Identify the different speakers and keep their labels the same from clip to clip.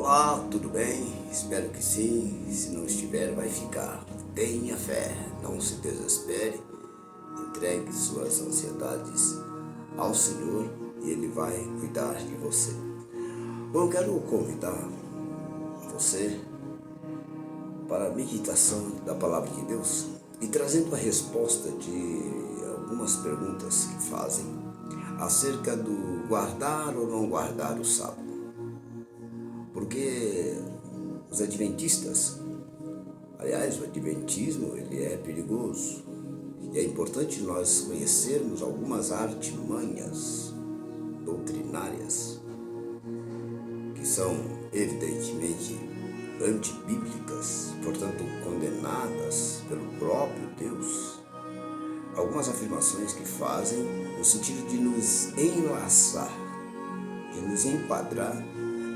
Speaker 1: Olá, tudo bem? Espero que sim. Se não estiver, vai ficar. Tenha fé, não se desespere. Entregue suas ansiedades ao Senhor e Ele vai cuidar de você. Bom, eu quero convidar você para a meditação da Palavra de Deus e trazendo a resposta de algumas perguntas que fazem acerca do guardar ou não guardar o sábado. Porque os adventistas, aliás, o adventismo ele é perigoso e é importante nós conhecermos algumas artimanhas doutrinárias que são evidentemente antibíblicas, portanto condenadas pelo próprio Deus. Algumas afirmações que fazem no sentido de nos enlaçar, de nos enquadrar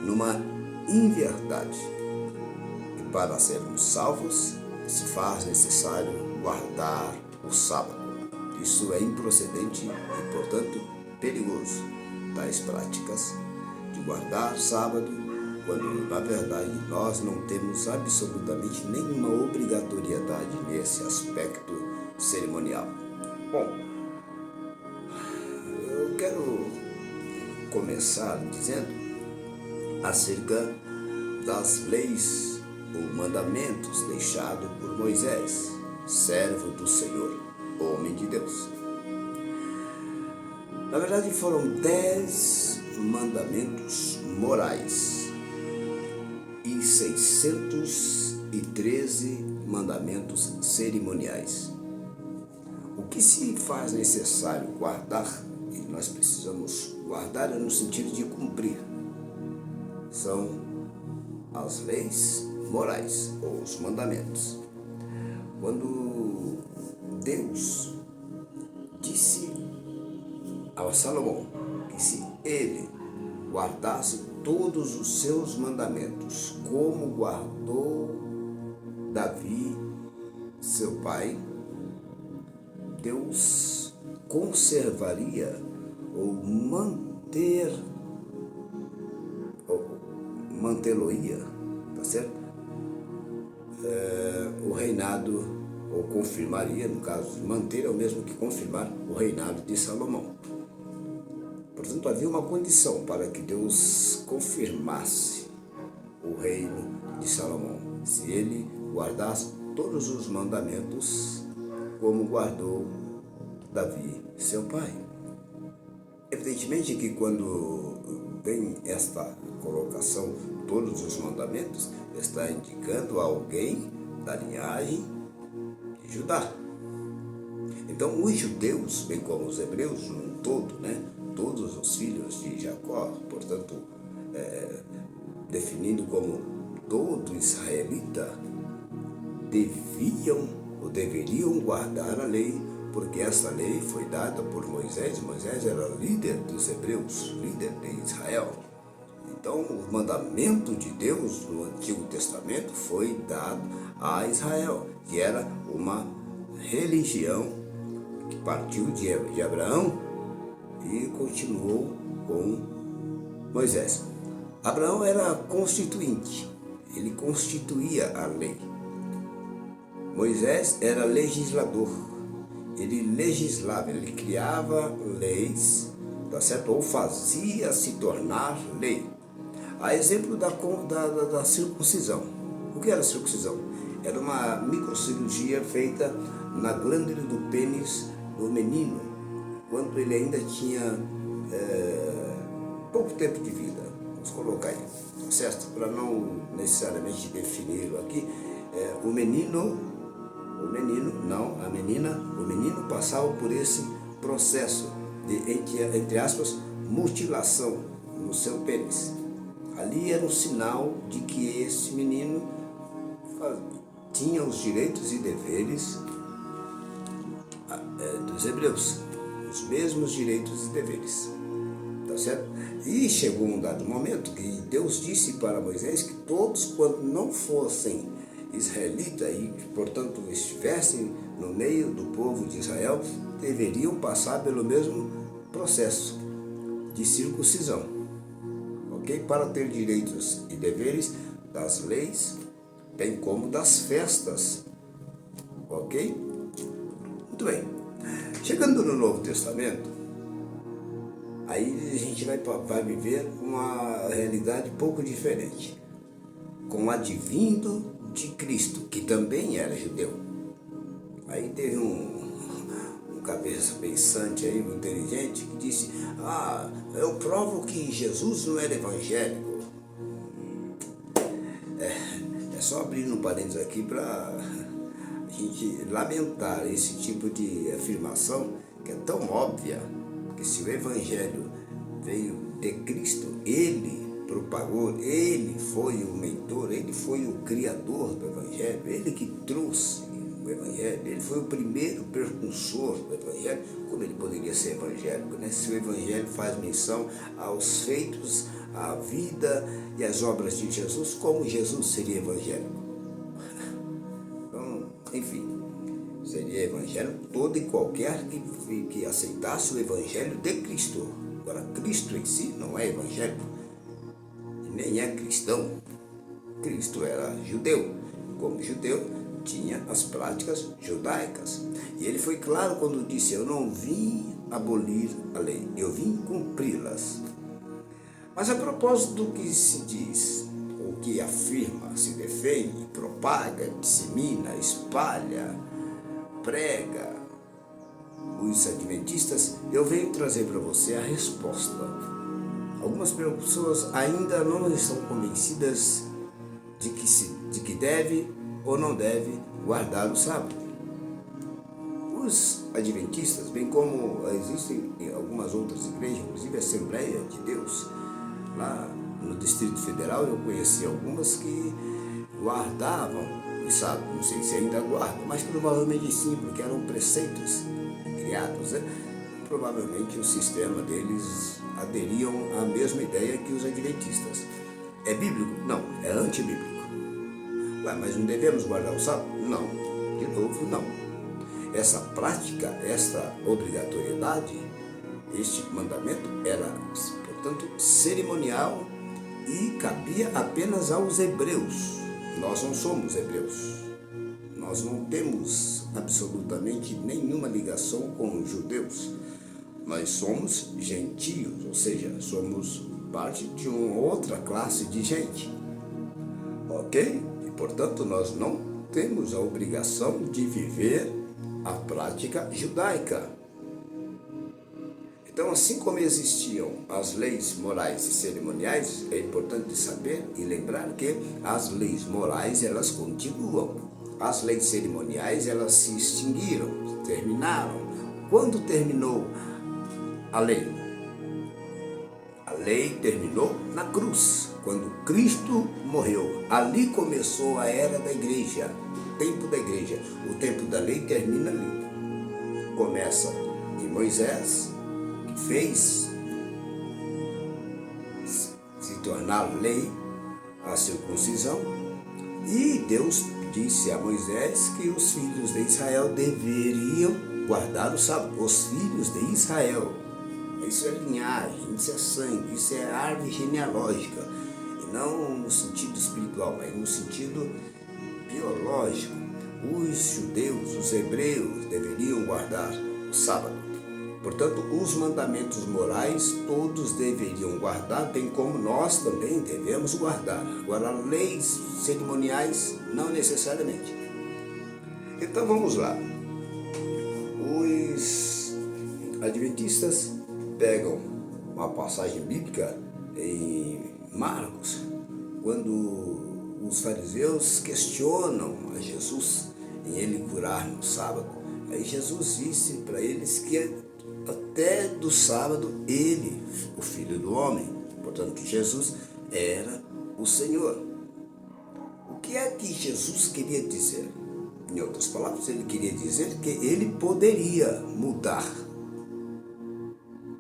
Speaker 1: numa inverdade. E para sermos salvos, se faz necessário guardar o sábado. Isso é improcedente e, portanto, perigoso. Tais práticas de guardar sábado, quando na verdade nós não temos absolutamente nenhuma obrigatoriedade nesse aspecto cerimonial. Bom, eu quero começar dizendo acerca das leis ou mandamentos deixados por Moisés, servo do Senhor, homem de Deus. Na verdade, foram 10 mandamentos morais e 613 mandamentos cerimoniais. O que se faz necessário guardar, e nós precisamos guardar no sentido de cumprir, são as leis morais, ou os mandamentos. Quando Deus disse a Salomão que se ele guardasse todos os seus mandamentos, como guardou Davi, seu pai, Deus conservaria ou mantê-lo-ia, tá certo? O reinado, ou confirmaria, no caso, manter é o mesmo que confirmar o reinado de Salomão. Portanto, havia uma condição para que Deus confirmasse o reino de Salomão, se ele guardasse todos os mandamentos como guardou Davi, seu pai. Evidentemente que quando vem esta colocação, todos os mandamentos, está indicando alguém da linhagem de Judá. Então, os judeus, bem como os hebreus, no todo, todos os filhos de Jacó, portanto, definindo como todo israelita, deveriam guardar a lei, porque essa lei foi dada por Moisés. Moisés era líder dos hebreus, líder de Israel. Então, o mandamento de Deus no Antigo Testamento foi dado a Israel, que era uma religião que partiu de Abraão e continuou com Moisés. Abraão era constituinte, ele constituía a lei. Moisés era legislador, ele legislava, ele criava leis, tá certo? Ou fazia se tornar lei. A exemplo da circuncisão. O que era a circuncisão? Era uma microcirurgia feita na glândula do pênis do menino, quando ele ainda tinha pouco tempo de vida. Vamos colocar aí, tá certo? Para não necessariamente defini-lo aqui, o menino passava por esse processo de, entre aspas, mutilação no seu pênis. Ali era um sinal de que esse menino tinha os direitos e deveres dos hebreus, os mesmos direitos e deveres, tá certo? E chegou um dado momento que Deus disse para Moisés que todos, quando não fossem israelitas e, portanto, estivessem no meio do povo de Israel, deveriam passar pelo mesmo processo de circuncisão. ok? Para ter direitos e deveres das leis, bem como das festas, ok? Muito bem. Chegando no Novo Testamento, aí a gente vai viver uma realidade pouco diferente, com o advindo de Cristo, que também era judeu. Aí teve um cabeça pensante aí, um inteligente, que disse: eu provo que Jesus não era evangélico. É só abrir um parênteses aqui para a gente lamentar esse tipo de afirmação, que é tão óbvia, que se o evangelho veio de Cristo, ele propagou, ele foi o mentor, ele foi o criador do evangelho, ele que trouxe o evangelho, ele foi o primeiro precursor do evangelho. Como ele poderia ser evangélico, né? Se o evangelho faz menção aos feitos, à vida e às obras de Jesus, como Jesus seria evangélico? Então, enfim, seria evangélico todo e qualquer que aceitasse o evangelho de Cristo. Agora, Cristo em si não é evangélico, nem é cristão. Cristo era judeu. Como judeu, tinha as práticas judaicas. E ele foi claro quando disse: eu não vim abolir a lei, eu vim cumpri-las. Mas a propósito do que se diz, o que afirma, se defende, propaga, dissemina, espalha, prega os adventistas, eu venho trazer para você a resposta. Algumas pessoas ainda não estão convencidas de que deve ou não deve guardar o sábado. Os adventistas, bem como existem em algumas outras igrejas, inclusive a Assembleia de Deus, lá no Distrito Federal, eu conheci algumas que guardavam o sábado. Não sei se ainda guardam, mas provavelmente sim, porque eram preceitos criados, né? Provavelmente o sistema deles aderiam à mesma ideia que os adventistas. É bíblico? Não, é antibíblico. Mas não devemos guardar o sábado? Não, de novo não. Essa prática, essa obrigatoriedade, este mandamento era, portanto, cerimonial e cabia apenas aos hebreus. Nós não somos hebreus. Nós não temos absolutamente nenhuma ligação com os judeus. Nós somos gentios, ou seja, somos parte de uma outra classe de gente. Ok? E, portanto, nós não temos a obrigação de viver a prática judaica. Então, assim como existiam as leis morais e cerimoniais, é importante saber e lembrar que as leis morais, elas continuam. As leis cerimoniais, elas se extinguiram, terminaram. Quando terminou a lei? A lei terminou na cruz, quando Cristo morreu. Ali começou a era da igreja, o tempo da igreja. O tempo da lei termina ali. Começa em Moisés, que fez se tornar lei a circuncisão, e Deus disse a Moisés que os filhos de Israel deveriam guardar o sábado. Os filhos de Israel. Isso é linhagem, isso é sangue, isso é árvore genealógica. E não no sentido espiritual, mas no sentido biológico. Os judeus, os hebreus, deveriam guardar o sábado. Portanto, os mandamentos morais todos deveriam guardar, bem como nós também devemos guardar. Agora, leis cerimoniais, não necessariamente. Então, vamos lá. Os adventistas pegam uma passagem bíblica em Marcos, quando os fariseus questionam a Jesus em ele curar no sábado. Aí Jesus disse para eles que até do sábado ele, o Filho do Homem, portanto Jesus, era o Senhor. O que é que Jesus queria dizer? Em outras palavras, ele queria dizer que ele poderia mudar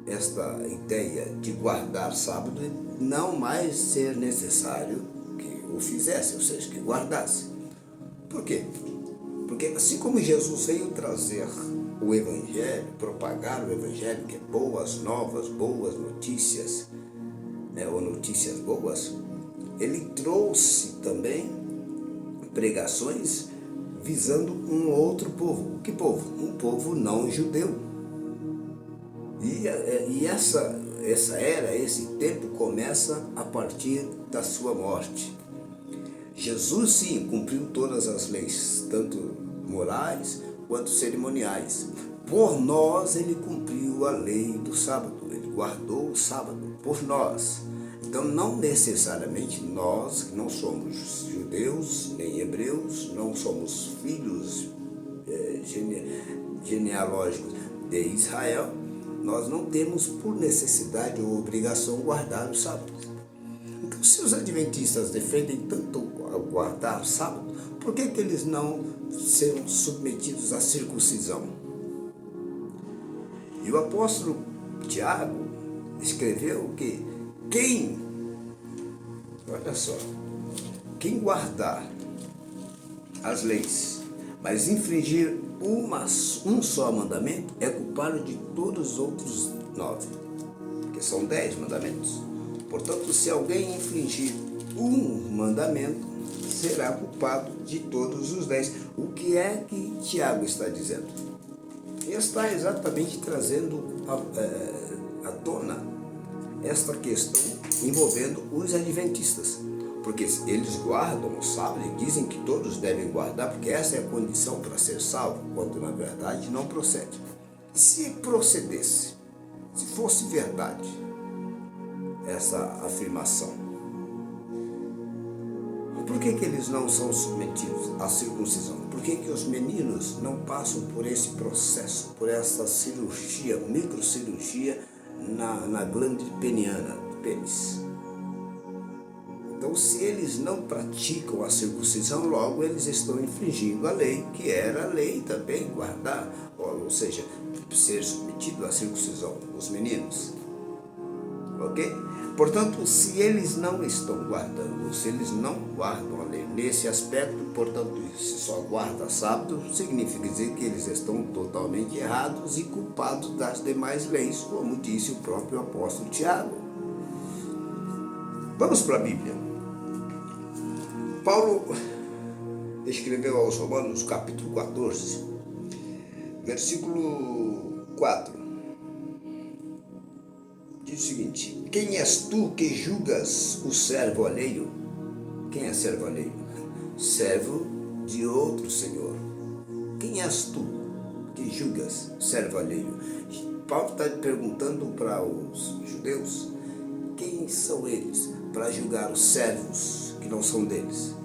Speaker 1: esta ideia de guardar sábado e não mais ser necessário que o fizesse, ou seja, que guardasse. Por quê? Porque assim como Jesus veio trazer o Evangelho, propagar o Evangelho, que é boas novas, boas notícias, né, ou notícias boas, ele trouxe também pregações visando um outro povo. Que povo? Um povo não judeu. E essa era, esse tempo começa a partir da sua morte. Jesus, sim, cumpriu todas as leis, tanto morais quanto cerimoniais. Por nós, ele cumpriu a lei do sábado, ele guardou o sábado por nós. Então, não necessariamente nós, que não somos judeus nem hebreus, não somos filhos genealógicos de Israel, nós não temos por necessidade ou obrigação guardar o sábado. Então, se os adventistas defendem tanto guardar o sábado, por que eles não serão submetidos à circuncisão? E o apóstolo Tiago escreveu que olha só, quem guardar as leis, mas infringir um só mandamento, é culpado de todos os outros 9, que são 10 mandamentos. Portanto, se alguém infringir um mandamento, será culpado de todos os 10. O que é que Tiago está dizendo? Ele está exatamente trazendo à tona esta questão envolvendo os adventistas. Porque eles guardam o sábado e dizem que todos devem guardar, porque essa é a condição para ser salvo, quando na verdade não procede. Se procedesse, se fosse verdade essa afirmação, por que eles não são submetidos à circuncisão? Por que os meninos não passam por esse processo, por essa cirurgia, microcirurgia na glândula peniana do pênis? Então, se eles não praticam a circuncisão, logo eles estão infringindo a lei, que era a lei também guardar, ou seja, ser submetido à circuncisão, os meninos. Ok? Portanto, se eles não estão guardando, se eles não guardam a lei nesse aspecto, portanto, se só guarda sábado, significa dizer que eles estão totalmente errados e culpados das demais leis, como disse o próprio apóstolo Tiago. Vamos para a Bíblia. Paulo escreveu aos Romanos, capítulo 14, versículo 4. Diz o seguinte: quem és tu que julgas o servo alheio? Quem é servo alheio? Servo de outro senhor. Quem és tu que julgas o servo alheio? Paulo está perguntando para os judeus quem são eles para julgar os servos que não são deles.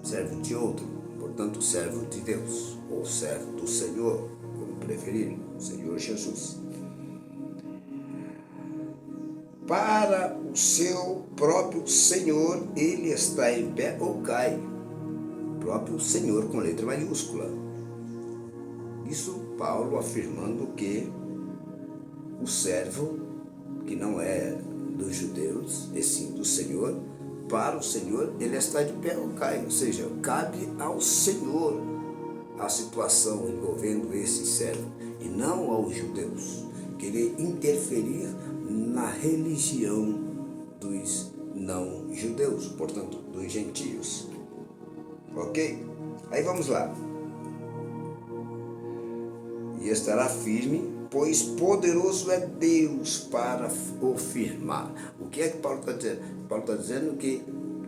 Speaker 1: Servo de outro, portanto servo de Deus, ou servo do Senhor, como preferir, o Senhor Jesus. Para o seu próprio Senhor, ele está em pé ou cai. Próprio Senhor com letra maiúscula. Isso Paulo afirmando que o servo, que não é dos judeus, e sim do Senhor, para o Senhor ele está de pé ou cai. Ou seja, cabe ao Senhor a situação envolvendo esse servo, e não aos judeus querer interferir na religião dos não-judeus, portanto, dos gentios. Ok? Aí vamos lá. E estará firme, pois poderoso é Deus para o firmar. O que é que Paulo está dizendo? Paulo está dizendo que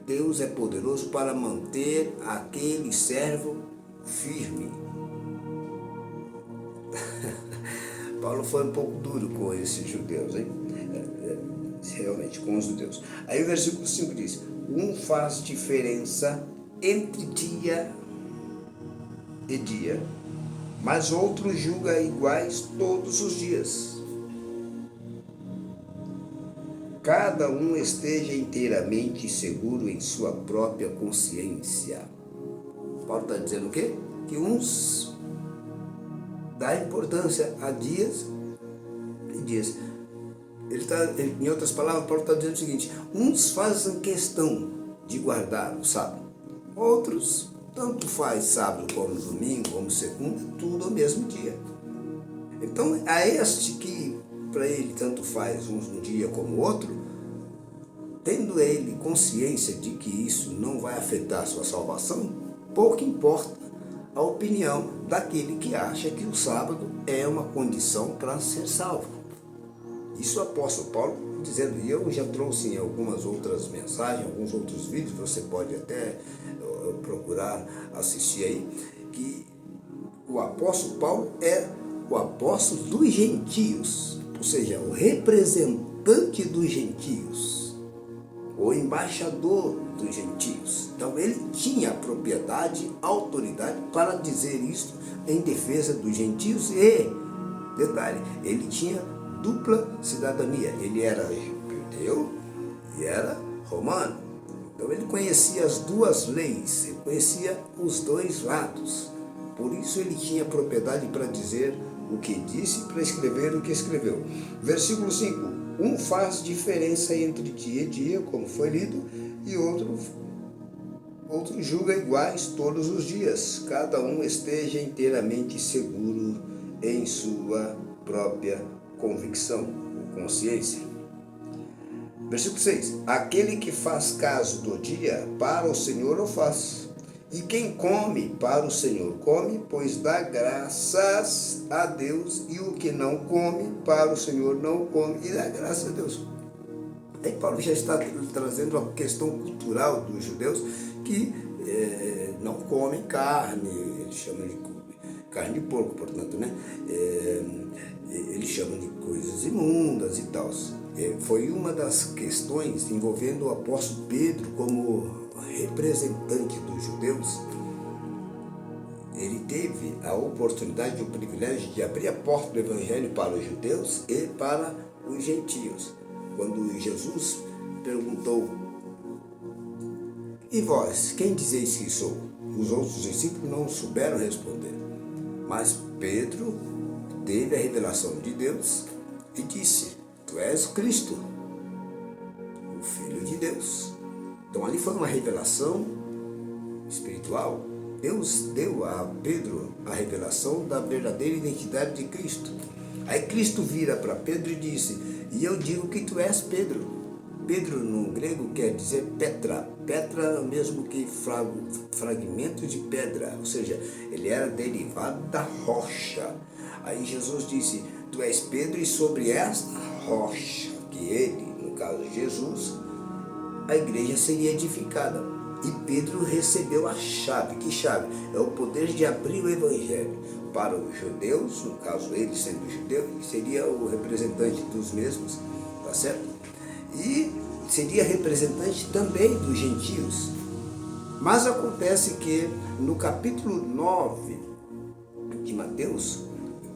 Speaker 1: Deus é poderoso para manter aquele servo firme. Paulo foi um pouco duro com esses judeus, hein? Realmente, com os judeus. Aí o versículo 5 diz: um faz diferença entre dia e dia, mas outro julga iguais todos os dias. Cada um esteja inteiramente seguro em sua própria consciência. Paulo está dizendo o quê? Que uns dá importância a dias e dias. Em outras palavras, Paulo está dizendo o seguinte: uns fazem questão de guardar o sábado, outros tanto faz sábado como domingo, como segunda, tudo ao mesmo dia. Então, a este que para ele tanto faz um dia como outro, tendo ele consciência de que isso não vai afetar a sua salvação, pouco importa a opinião daquele que acha que o sábado é uma condição para ser salvo. Isso o apóstolo Paulo dizendo, e eu já trouxe em algumas outras mensagens, alguns outros vídeos, você pode até procurar assistir aí, que o apóstolo Paulo é o apóstolo dos gentios, ou seja, o representante dos gentios, o embaixador dos gentios. Então ele tinha propriedade, autoridade para dizer isso em defesa dos gentios e, detalhe, ele tinha dupla cidadania. Ele era judeu e era romano. Então ele conhecia as duas leis, ele conhecia os dois lados. Por isso ele tinha propriedade para dizer o que disse, para escrever o que escreveu. Versículo 5. Um faz diferença entre dia e dia, como foi lido, e outro julga iguais todos os dias. Cada um esteja inteiramente seguro em sua própria convicção ou consciência. Versículo 6. Aquele que faz caso do dia, para o Senhor o faz. E quem come, para o Senhor come, pois dá graças a Deus. E o que não come, para o Senhor não come, e dá graças a Deus. Aí Paulo já está trazendo a questão cultural dos judeus que não comem carne, eles chamam de carne de porco, portanto, né? Eles chamam de coisas imundas e tal. Foi uma das questões envolvendo o apóstolo Pedro como representante dos judeus. Ele teve a oportunidade e o privilégio de abrir a porta do evangelho para os judeus e para os gentios. Quando Jesus perguntou, e vós, quem dizeis que sou? Os outros discípulos não souberam responder. Mas Pedro teve a revelação de Deus e disse, tu és Cristo, o Filho de Deus. Então ali foi uma revelação espiritual. Deus deu a Pedro a revelação da verdadeira identidade de Cristo. Aí Cristo vira para Pedro e disse, e eu digo que tu és Pedro. Pedro no grego quer dizer Petra. Petra é o mesmo que fragmento de pedra, ou seja, ele era derivado da rocha. Aí Jesus disse, tu és Pedro e sobre esta rocha, que ele, no caso Jesus, a igreja seria edificada. E Pedro recebeu a chave. Que chave? É o poder de abrir o evangelho para os judeus, no caso ele sendo judeu, seria o representante dos mesmos, tá certo? E seria representante também dos gentios. Mas acontece que no capítulo 9 de Mateus,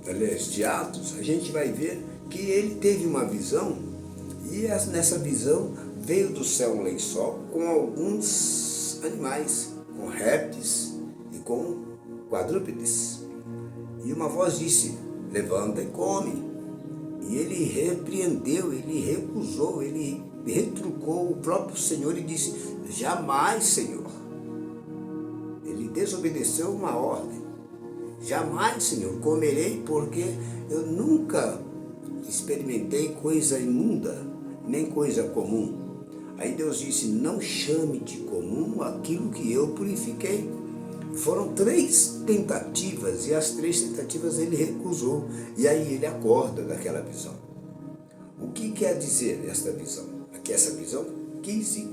Speaker 1: aliás, de Atos, a gente vai ver que ele teve uma visão, e nessa visão veio do céu um lençol com alguns animais, com répteis e com quadrúpedes. E uma voz disse, levanta e come. E ele repreendeu, ele recusou, ele retrucou o próprio Senhor e disse, jamais, Senhor. Ele desobedeceu uma ordem. Jamais, Senhor, comerei, porque eu nunca experimentei coisa imunda, nem coisa comum. Aí Deus disse, não chame de comum aquilo que eu purifiquei. Foram 3 tentativas, e as 3 tentativas ele recusou. E aí ele acorda daquela visão. O que quer dizer esta visão? Aqui essa visão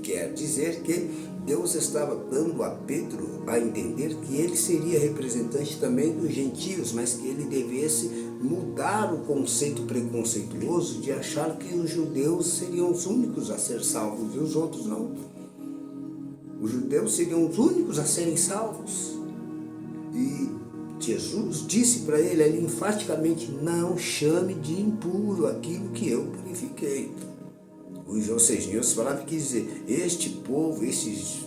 Speaker 1: quer dizer que Deus estava dando a Pedro a entender que ele seria representante também dos gentios, mas que ele devesse mudar o conceito preconceituoso de achar que os judeus seriam os únicos a ser salvos e os outros não. Os judeus seriam os únicos a serem salvos. E Jesus disse para ele ali enfaticamente, não chame de impuro aquilo que eu purifiquei. Ou seja, em outras palavras, quer dizer, este povo, esses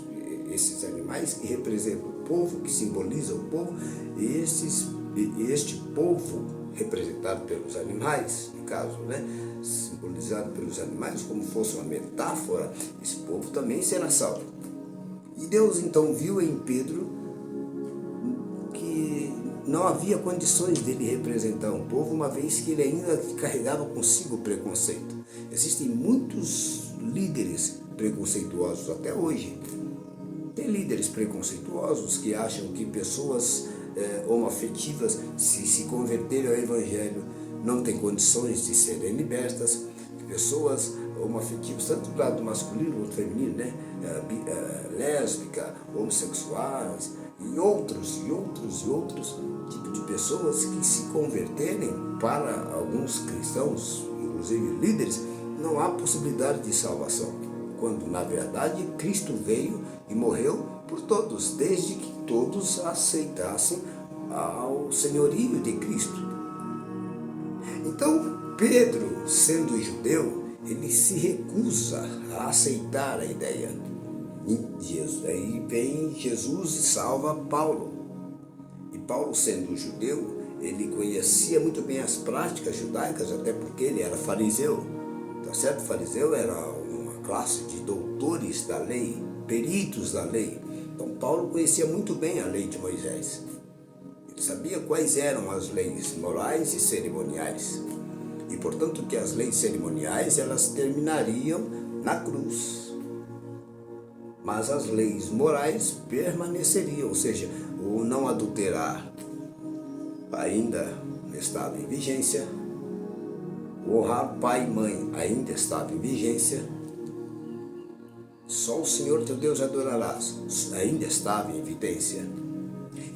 Speaker 1: animais que representam o povo, que simbolizam o povo, este povo representado pelos animais, no caso, né, simbolizado pelos animais, como fosse uma metáfora, esse povo também será salvo. E Deus então viu em Pedro que não havia condições dele representar um povo, uma vez que ele ainda carregava consigo o preconceito. Existem muitos líderes preconceituosos até hoje. Tem líderes preconceituosos que acham que pessoas homoafetivas, se converterem ao Evangelho, não têm condições de serem libertas. Pessoas homoafetivas, tanto do lado masculino quanto feminino, né? Lésbica, homossexuais e outros tipos de pessoas que se converterem, para alguns cristãos, inclusive líderes, não há possibilidade de salvação, quando na verdade Cristo veio e morreu por todos, desde que todos aceitassem ao senhorio de Cristo. Então Pedro, sendo judeu, ele se recusa a aceitar a ideia. Aí vem Jesus e salva Paulo. E Paulo, sendo judeu, ele conhecia muito bem as práticas judaicas, até porque ele era fariseu. Tá certo? Fariseu era uma classe de doutores da lei, peritos da lei. Então Paulo conhecia muito bem a lei de Moisés. Ele sabia quais eram as leis morais e cerimoniais. E portanto que as leis cerimoniais elas terminariam na cruz. Mas as leis morais permaneceriam, ou seja, o não adulterar ainda estava em vigência, o honrar pai e mãe ainda estava em vigência, só o Senhor teu Deus adorarás ainda estava em evidência.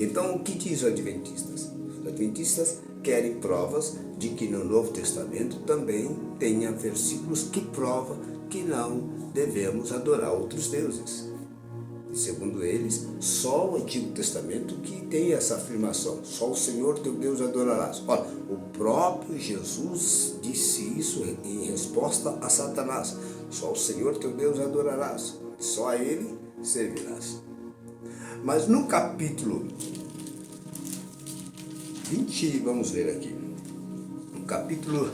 Speaker 1: Então o que diz os adventistas? Os adventistas querem provas de que no Novo Testamento também tenha versículos que provam que não devemos adorar outros deuses. E segundo eles, só o Antigo Testamento que tem essa afirmação, só o Senhor teu Deus adorarás. Ora, o próprio Jesus disse isso em resposta a Satanás, só o Senhor teu Deus adorarás, só a Ele servirás. Mas no capítulo 20, vamos ver aqui, no capítulo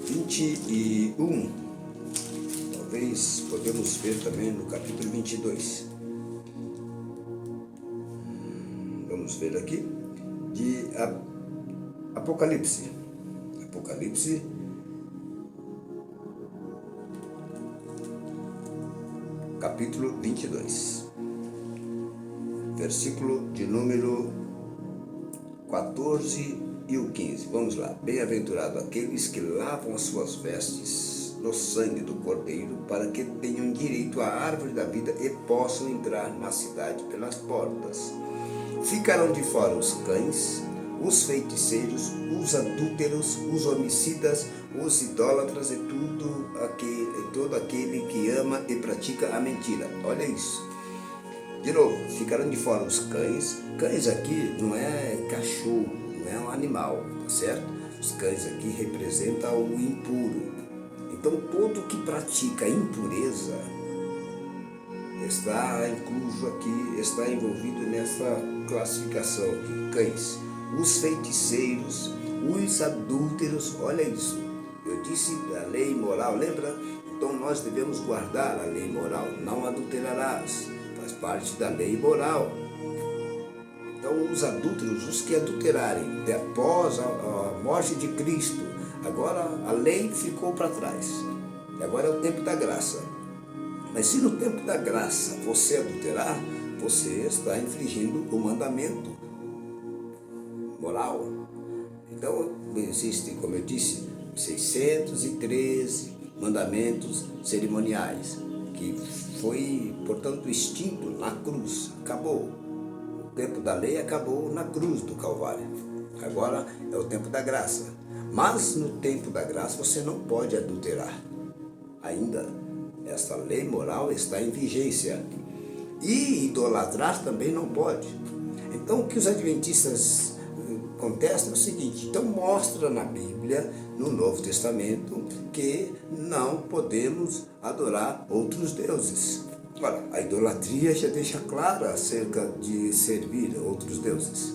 Speaker 1: 21, talvez podemos ver também no capítulo 22. Vamos ver aqui, de Apocalipse, capítulo 22, versículo de número 14 e o 15. Vamos lá. Bem-aventurado aqueles que lavam as suas vestes no sangue do Cordeiro, para que tenham direito à árvore da vida e possam entrar na cidade pelas portas. Ficarão de fora os cães, os feiticeiros, os adúlteros, os homicidas, os idólatras e todo aquele que ama e pratica a mentira. Olha isso. De novo, ficarão de fora os cães. Cães aqui não é cachorro, não é um animal, tá certo? Os cães aqui representam o impuro. Então todo que pratica impureza está incluso aqui, está envolvido nessa classificação aqui. Cães, os feiticeiros, os adúlteros, olha isso. Eu disse a lei moral, lembra? Então nós devemos guardar a lei moral, não adulterarás, faz parte da lei moral. Então os adúlteros, os que adulterarem após a morte de Cristo, agora a lei ficou para trás, agora é o tempo da graça. Mas se no tempo da graça você adulterar, você está infringindo o mandamento moral. Então existem, como eu disse, 613 mandamentos cerimoniais, que foi, portanto, extinto na cruz. Acabou. O tempo da lei acabou na cruz do Calvário. Agora é o tempo da graça. Mas no tempo da graça você não pode adulterar. Ainda esta lei moral está em vigência. E idolatrar também não pode. Então o que os adventistas contestam é o seguinte: então mostra na Bíblia, no Novo Testamento, que não podemos adorar outros deuses. Ora, a idolatria já deixa claro acerca de servir outros deuses.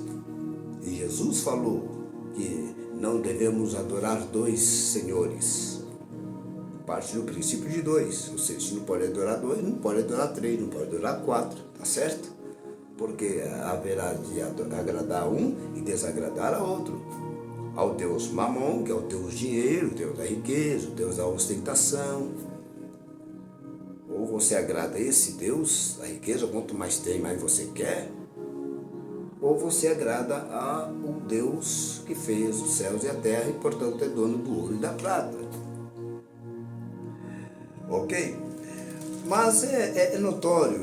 Speaker 1: E Jesus falou que não devemos adorar dois senhores. Parte do princípio de dois, ou seja, não pode adorar dois, não pode adorar três, não pode adorar quatro, tá certo? Porque haverá de agradar um e desagradar a outro. Ao Deus Mamon, que é o Deus dinheiro, o Deus da riqueza, o Deus da ostentação, ou você agrada esse Deus, a riqueza, quanto mais tem, mais você quer, ou você agrada ao Deus que fez os céus e a terra e, portanto, é dono do ouro e da prata. Ok? Mas é notório,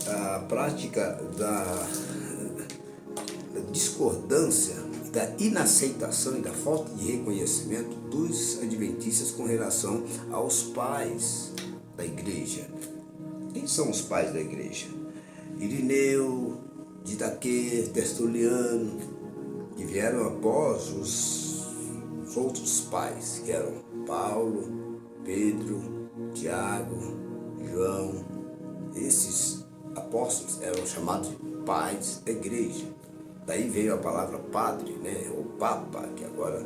Speaker 1: a prática da discordância, da inaceitação e da falta de reconhecimento dos adventistas com relação aos pais da igreja. Quem são os pais da igreja? Irineu, Didaquê, Tertuliano, que vieram após os outros pais, que eram Paulo, Pedro, Tiago, João. Esses apóstolos eram chamados de pais da igreja. Daí veio a palavra padre, né, ou papa, que agora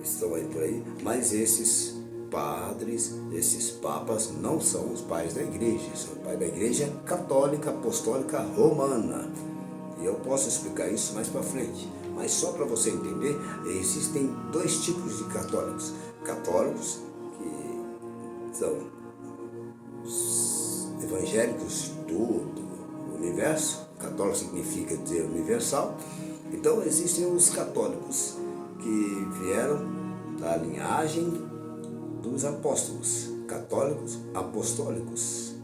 Speaker 1: estão aí por aí, mas esses padres, esses papas não são os pais da igreja, são os pais da igreja católica, apostólica, romana. E eu posso explicar isso mais para frente, mas só para você entender, existem dois tipos de católicos. Católicos, que são os evangélicos de todo o universo. Católico significa dizer universal. Então existem os católicos que vieram da linhagem dos apóstolos, católicos apostólicos,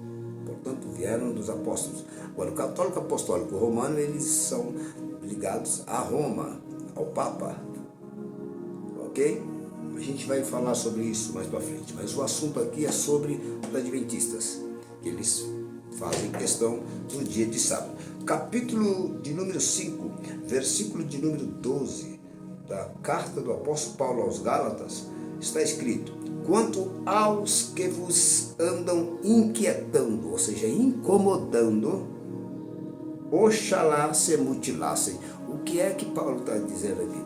Speaker 1: portanto vieram dos apóstolos. Agora, o católico apostólico romano, eles são ligados a Roma, ao Papa, ok? A gente vai falar sobre isso mais para frente, mas o assunto aqui é sobre os adventistas, que eles fazem questão do dia de sábado. Capítulo de número 5, versículo de número 12, da carta do apóstolo Paulo aos Gálatas, está escrito: quanto aos que vos andam inquietando, ou seja, incomodando, oxalá se mutilassem. O que é que Paulo está dizendo aqui?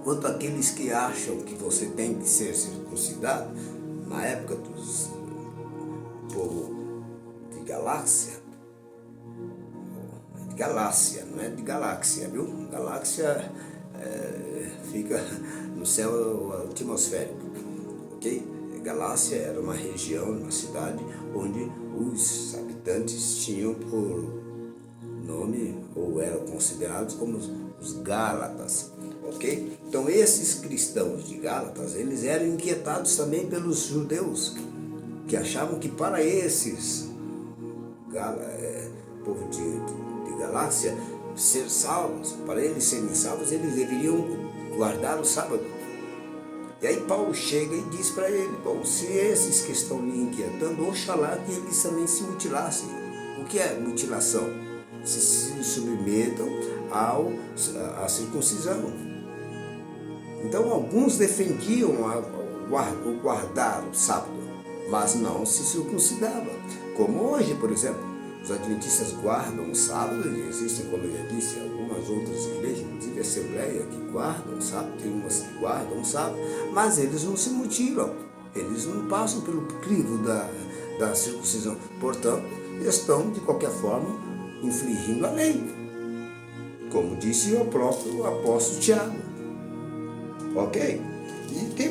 Speaker 1: Quanto àqueles que acham que você tem que ser circuncidado, na época dos povo de Galácia, não é de galáxia, viu? Galáxia fica no céu atmosférico, ok? Galácia era uma região, uma cidade, onde os habitantes tinham por nome, ou eram considerados como os Gálatas, ok? Então esses cristãos de Gálatas, eles eram inquietados também pelos judeus, que achavam que para esses povo de Galácia ser salvos, para eles serem salvos, eles deveriam guardar o sábado. E aí Paulo chega e diz para ele: bom, se esses que estão lhe inquietando, oxalá que eles também se mutilassem. O que é mutilação? Se submetam à circuncisão. Então alguns defendiam o guardar o sábado, mas não se circuncidavam. Como hoje, por exemplo, os adventistas guardam o sábado, e existem, como eu já disse, algumas outras igrejas, inclusive a Assembleia, que guardam o sábado, tem umas que guardam o sábado, mas eles não se mutilam, eles não passam pelo crivo da circuncisão, portanto, estão, de qualquer forma, infringindo a lei, como disse o próprio apóstolo Tiago, ok? E tem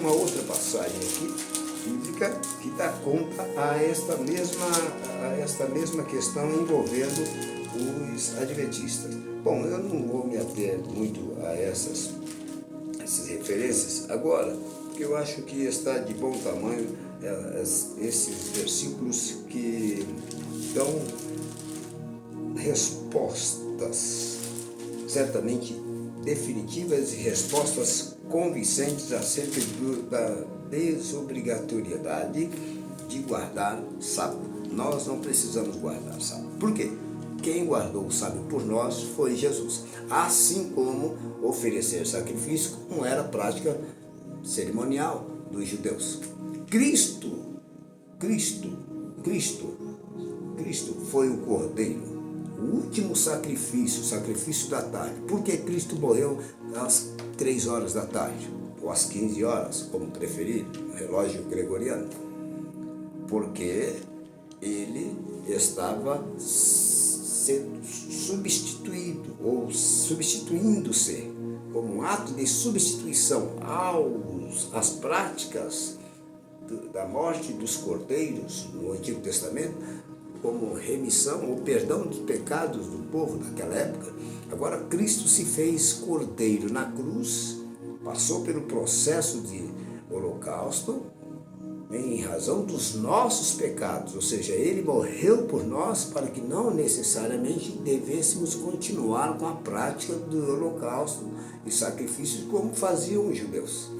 Speaker 1: uma outra passagem aqui, bíblica, que dá conta a esta mesma questão envolvendo os adventistas. Bom, eu não vou me ater muito a essas referências agora, porque eu acho que está de bom tamanho esses versículos que dão respostas certamente definitivas e respostas convincentes acerca da desobrigatoriedade de guardar sábado. Nós não precisamos guardar sábado. Por quê? Quem guardou o sábado por nós foi Jesus. Assim como oferecer sacrifício não era prática cerimonial dos judeus. Cristo foi o Cordeiro, o último sacrifício, o sacrifício da tarde. Por que Cristo morreu às 3 horas da tarde? Ou às 15 horas, como preferir, no relógio gregoriano? Porque ele estava sendo substituído, ou substituindo-se, como um ato de substituição às práticas da morte dos cordeiros no Antigo Testamento como remissão ou perdão dos pecados do povo daquela época. Agora Cristo se fez cordeiro na cruz, passou pelo processo de holocausto em razão dos nossos pecados, ou seja, ele morreu por nós para que não necessariamente devêssemos continuar com a prática do holocausto e sacrifícios como faziam os judeus.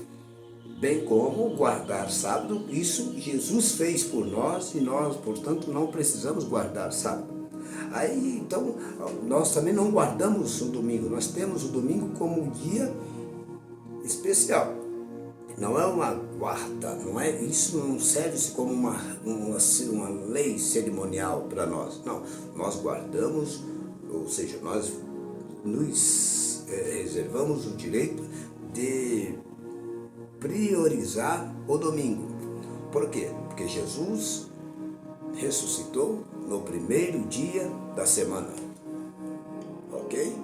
Speaker 1: Bem como guardar sábado, isso Jesus fez por nós e nós, portanto, não precisamos guardar sábado. Aí, então, nós também não guardamos o domingo, nós temos o domingo como um dia especial. Não é uma guarda, isso não serve como uma lei cerimonial para nós. Não, nós guardamos, ou seja, nós nos reservamos o direito de priorizar o domingo. Por quê? Porque Jesus ressuscitou no primeiro dia da semana. Ok?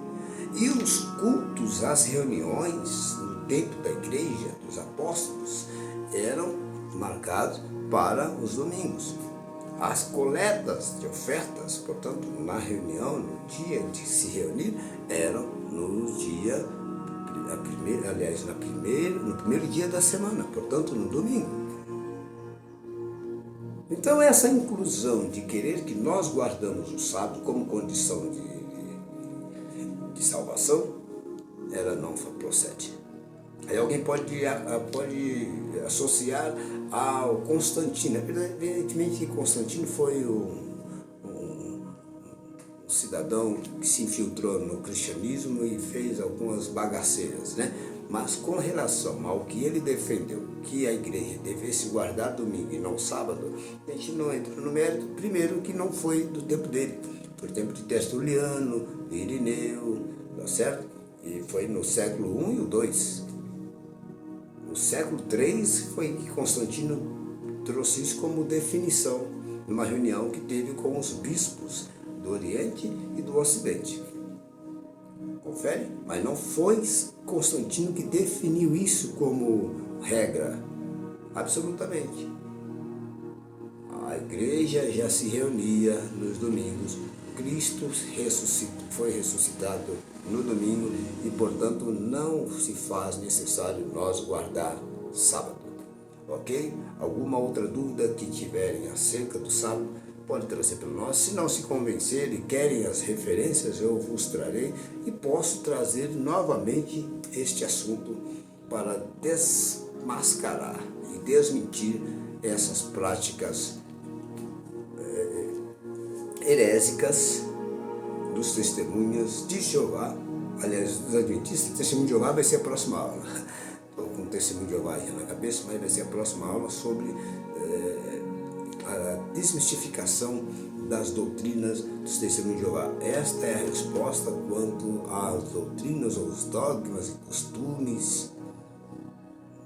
Speaker 1: E os cultos, as reuniões no templo da igreja, dos apóstolos, eram marcados para os domingos. As coletas de ofertas, portanto, na reunião, no dia de se reunir, eram no dia, no primeiro dia da semana, portanto, no domingo. Então, essa inclusão de querer que nós guardamos o sábado como condição de salvação, ela não procede. Aí alguém pode associar ao Constantino. Evidentemente que Constantino foi um cidadão que se infiltrou no cristianismo e fez algumas bagaceiras, né? Mas com relação ao que ele defendeu, que a igreja devesse guardar domingo e não sábado, a gente não entra no mérito. Primeiro que não foi do tempo dele, foi do tempo de Tertuliano, de Irineu, tá certo? E foi no século I e o II. No século III foi que Constantino trouxe isso como definição, numa reunião que teve com os bispos do Oriente e do Ocidente. Confere? Mas não foi Constantino que definiu isso como regra, absolutamente. A igreja já se reunia nos domingos. Cristo foi ressuscitado no domingo e, portanto, não se faz necessário nós guardar sábado. Ok? Alguma outra dúvida que tiverem acerca do sábado, pode trazer para nós. Se não se convencerem e querem as referências, eu vos trarei e posso trazer novamente este assunto para desmascarar e desmentir essas práticas herésicas dos testemunhas de Jeová. Aliás, dos adventistas, testemunho de Jeová vai ser a próxima aula. Estou com o testemunho de Jeová na cabeça, mas vai ser a próxima aula sobre a desmistificação das doutrinas dos testemunhos de Jeová. Esta é a resposta quanto às doutrinas, aos dogmas e costumes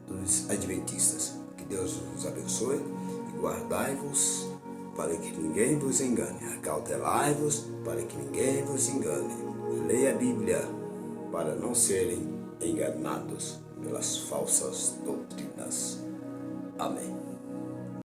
Speaker 1: dos adventistas. Que Deus vos abençoe e guardai-vos para que ninguém vos engane. Acautelai-vos para que ninguém vos engane. Leia a Bíblia para não serem enganados pelas falsas doutrinas. Amém.